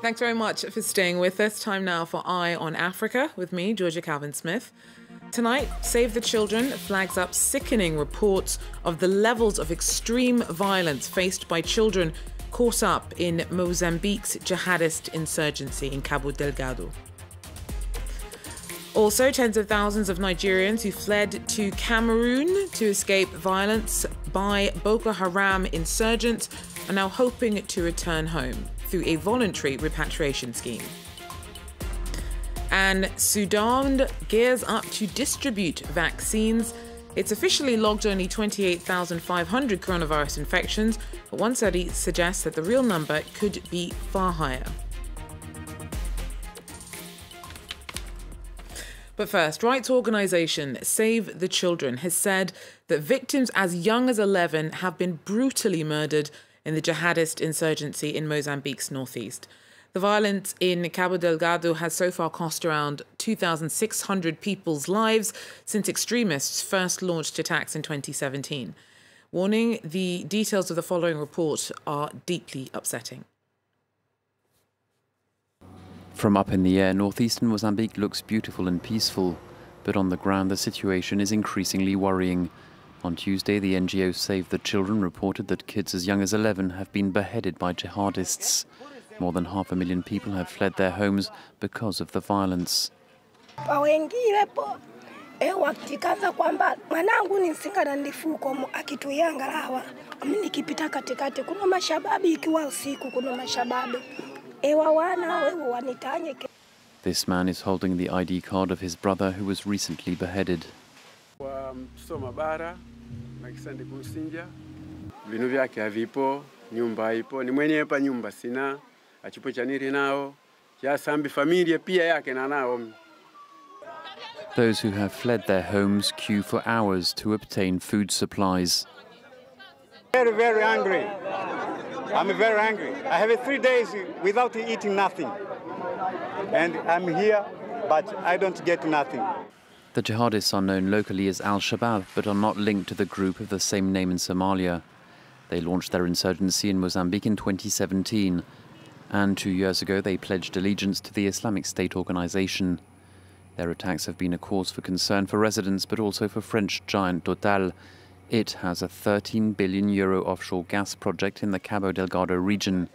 Thanks very much for staying with us. Time now for Eye on Africa with me, Georgia Calvin-Smith. Tonight, Save the Children flags up sickening reports of the levels of extreme violence faced by children caught up in Mozambique's jihadist insurgency in Cabo Delgado. Also, tens of thousands of Nigerians who fled to Cameroon to escape violence by Boko Haram insurgents are now hoping to return home through a voluntary repatriation scheme. And Sudan gears up to distribute vaccines. It's officially logged only 28,500 coronavirus infections, but one study suggests that the real number could be far higher. But first, rights organisation Save the Children has said that victims as young as 11 have been brutally murdered in the jihadist insurgency in Mozambique's northeast. The violence in Cabo Delgado has so far cost around 2,600 people's lives since extremists first launched attacks in 2017. Warning, the details of the following report are deeply upsetting. From up in the air, northeastern Mozambique looks beautiful and peaceful, but on the ground the situation is increasingly worrying. On Tuesday, the NGO Save the Children reported that kids as young as 11 have been beheaded by jihadists. More than 500,000 people have fled their homes because of the violence. This man is holding the ID card of his brother who was recently beheaded. Those who have fled their homes queue for hours to obtain food supplies. Very angry. I'm very angry. I have 3 days without eating nothing. And I'm here, but I don't get nothing. The jihadists are known locally as Al-Shabaab, but are not linked to the group of the same name in Somalia. They launched their insurgency in Mozambique in 2017. And 2 years ago, they pledged allegiance to the Islamic State organization. Their attacks have been a cause for concern for residents, but also for French giant Total. It has a €13 billion offshore gas project in the Cabo Delgado region.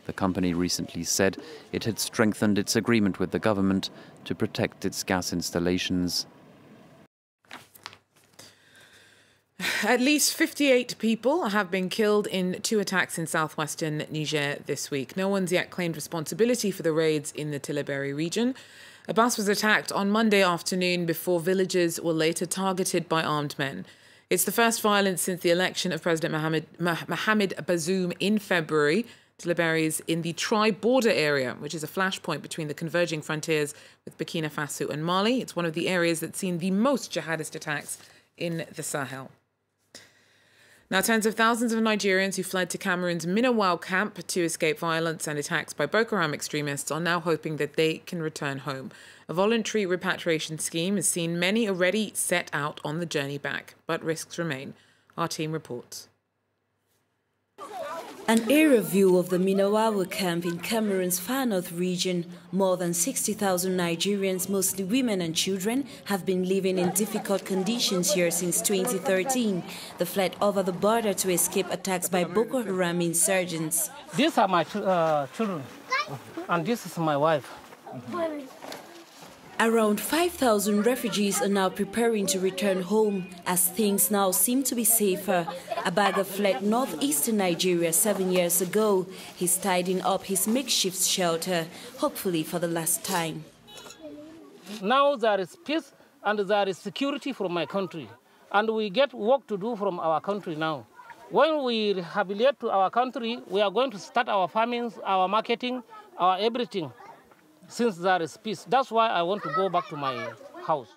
The company recently said it had strengthened its agreement with the government to protect its gas installations. At least 58 people have been killed in 2 attacks in southwestern Niger this week. No one's yet claimed responsibility for the raids in the Tillabéri region. A bus was attacked on Monday afternoon before villagers were later targeted by armed men. It's the first violence since the election of President Mohamed Bazoum in February. Tillabéri is in the tri-border area, which is a flashpoint between the converging frontiers with Burkina Faso and Mali. It's one of the areas that's seen the most jihadist attacks in the Sahel. Now, tens of thousands of Nigerians who fled to Cameroon's Minawao camp to escape violence and attacks by Boko Haram extremists are now hoping that they can return home. A voluntary repatriation scheme has seen many already set out on the journey back, but risks remain. Our team reports. An aerial view of the Minawao camp in Cameroon's far north region. More than 60,000 Nigerians, mostly women and children, have been living in difficult conditions here since 2013. They fled over the border to escape attacks by Boko Haram insurgents. These are my children, and this is my wife. Around 5,000 refugees are now preparing to return home as things now seem to be safer. A bagger fled northeastern Nigeria 7 years ago. He's tidying up his makeshift shelter, hopefully for the last time. Now there is peace and there is security from my country. And we get work to do from our country now. When we rehabilitate to our country, we are going to start our farmings, our marketing, our everything. Since there is peace, that's why I want to go back to my house.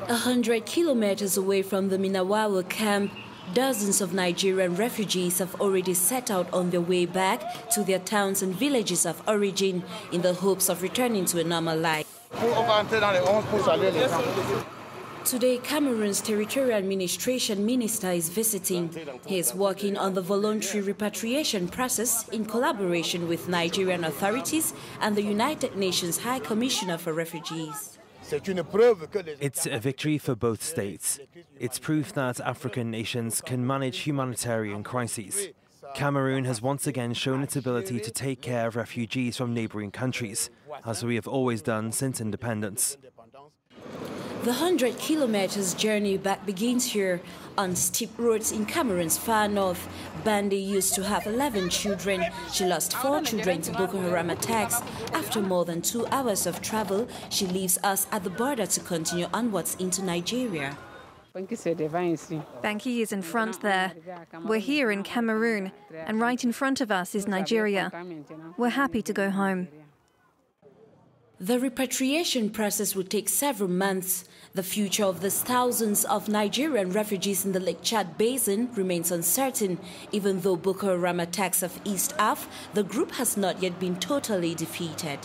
100 kilometers away from the Minawao camp, dozens of Nigerian refugees have already set out on their way back to their towns and villages of origin in the hopes of returning to a normal life. Today, Cameroon's territorial administration minister is visiting. He is working on the voluntary repatriation process in collaboration with Nigerian authorities and the United Nations High Commissioner for Refugees. It's a victory for both states. It's proof that African nations can manage humanitarian crises. Cameroon has once again shown its ability to take care of refugees from neighbouring countries, as we have always done since independence. The 100 kilometers journey back begins here on steep roads in Cameroon's far north. Bande used to have 11 children. She lost 4 children to Boko Haram attacks. After more than 2 hours of travel, she leaves us at the border to continue onwards into Nigeria. Banki is in front there. We're here in Cameroon, and right in front of us is Nigeria. We're happy to go home. The repatriation process will take several months. The future of the thousands of Nigerian refugees in the Lake Chad Basin remains uncertain. Even though Boko Haram attacks have eased off, the group has not yet been totally defeated.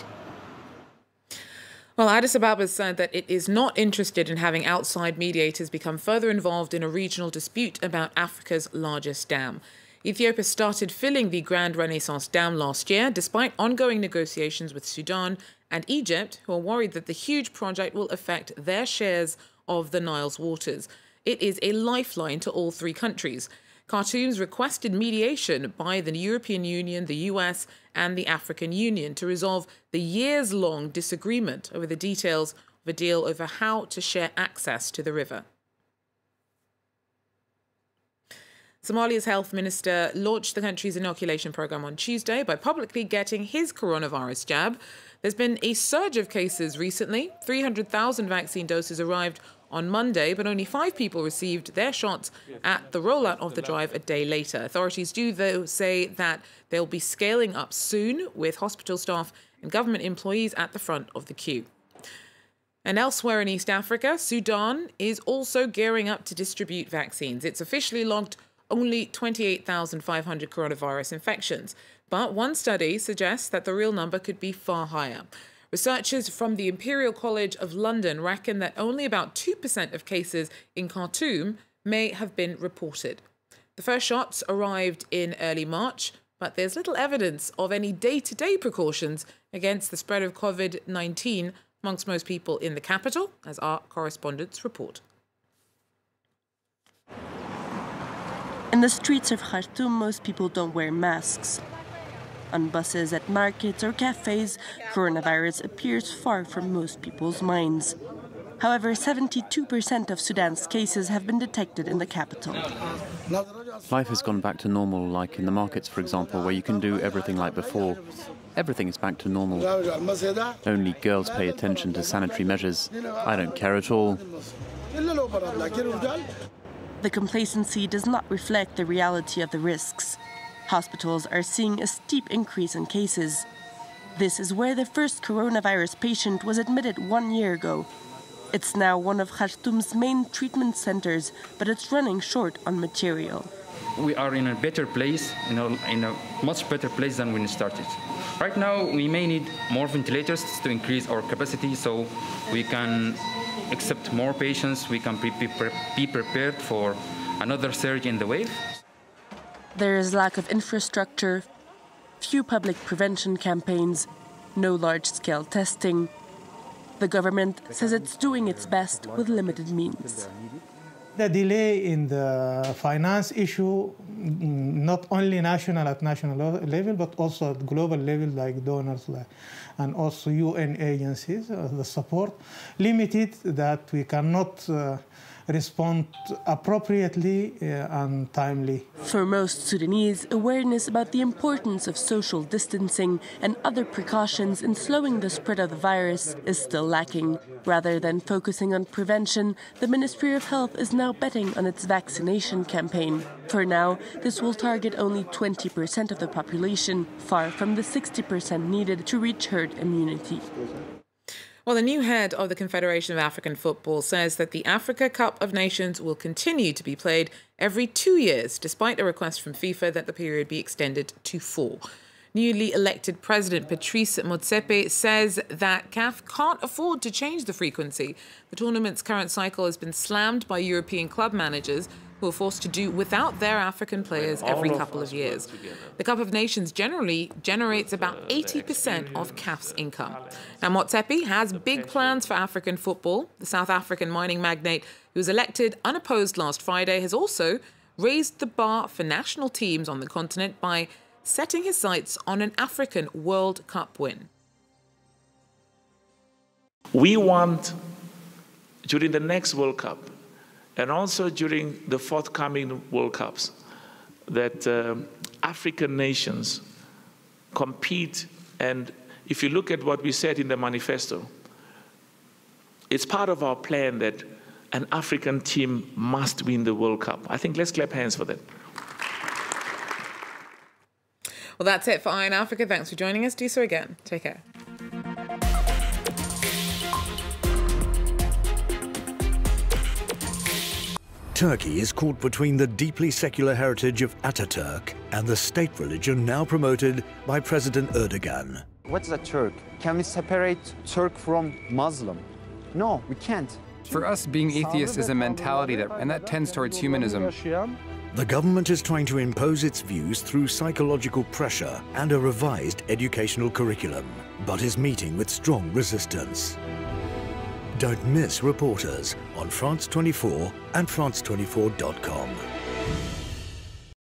Well, Addis Ababa said that it is not interested in having outside mediators become further involved in a regional dispute about Africa's largest dam. Ethiopia started filling the Grand Renaissance Dam last year, despite ongoing negotiations with Sudan and Egypt, who are worried that the huge project will affect their shares of the Nile's waters. It is a lifeline to all 3 countries. Khartoum's requested mediation by the European Union, the US, and the African Union to resolve the years-long disagreement over the details of a deal over how to share access to the river. Somalia's health minister launched the country's inoculation program on Tuesday by publicly getting his coronavirus jab. There's been a surge of cases recently. 300,000 vaccine doses arrived on Monday, but only 5 people received their shots at the rollout of the drive a day later. Authorities do, though, say that they'll be scaling up soon, with hospital staff and government employees at the front of the queue. And elsewhere in East Africa, Sudan is also gearing up to distribute vaccines. It's officially logged only 28,500 coronavirus infections. But one study suggests that the real number could be far higher. Researchers from the Imperial College of London reckon that only about 2% of cases in Khartoum may have been reported. The first shots arrived in early March, but there's little evidence of any day-to-day precautions against the spread of COVID-19 amongst most people in the capital, as our correspondents report. In the streets of Khartoum, most people don't wear masks. On buses, at markets or cafes, coronavirus appears far from most people's minds. However, 72% of Sudan's cases have been detected in the capital. Life has gone back to normal, like in the markets, for example, where you can do everything like before. Everything is back to normal. Only girls pay attention to sanitary measures. I don't care at all. The complacency does not reflect the reality of the risks. Hospitals are seeing a steep increase in cases. This is where the first coronavirus patient was admitted 1 year ago. It's now one of Khartoum's main treatment centers, but it's running short on material. We are in a better place, in a much better place than when we started. Right now, we may need more ventilators to increase our capacity so we can accept more patients, we can be prepared for another surge in the wave. There is lack of infrastructure, few public prevention campaigns, no large-scale testing. The government says it's doing its best with limited means. The delay in the finance issue, not only at national level, but also at global level, like donors and also UN agencies, the support, limited that we cannot respond appropriately and timely. For most Sudanese, awareness about the importance of social distancing and other precautions in slowing the spread of the virus is still lacking. Rather than focusing on prevention, the Ministry of Health is now betting on its vaccination campaign. For now, this will target only 20% of the population, far from the 60% needed to reach herd immunity. Well, the new head of the Confederation of African Football says that the Africa Cup of Nations will continue to be played every 2 years, despite a request from FIFA that the period be extended to 4. Newly elected President Patrice Motsepe says that CAF can't afford to change the frequency. The tournament's current cycle has been slammed by European club managers who are forced to do without their African players every couple of years. The Cup of Nations generally generates about 80% of CAF's income. Now, Motsepe has big plans for African football. The South African mining magnate, who was elected unopposed last Friday, has also raised the bar for national teams on the continent by setting his sights on an African World Cup win. We want, during the next World Cup, and also during the forthcoming World Cups, that African nations compete. And if you look at what we said in the manifesto, it's part of our plan that an African team must win the World Cup. I think let's clap hands for that. Well, that's it for Eye on Africa. Thanks for joining us. Do so again. Take care. Turkey is caught between the deeply secular heritage of Ataturk and the state religion now promoted by President Erdogan. What's a Turk? Can we separate Turk from Muslim? No, we can't. For us, being atheist is a mentality that tends towards humanism. The government is trying to impose its views through psychological pressure and a revised educational curriculum, but is meeting with strong resistance. Don't miss Reporters on France 24 and France24.com.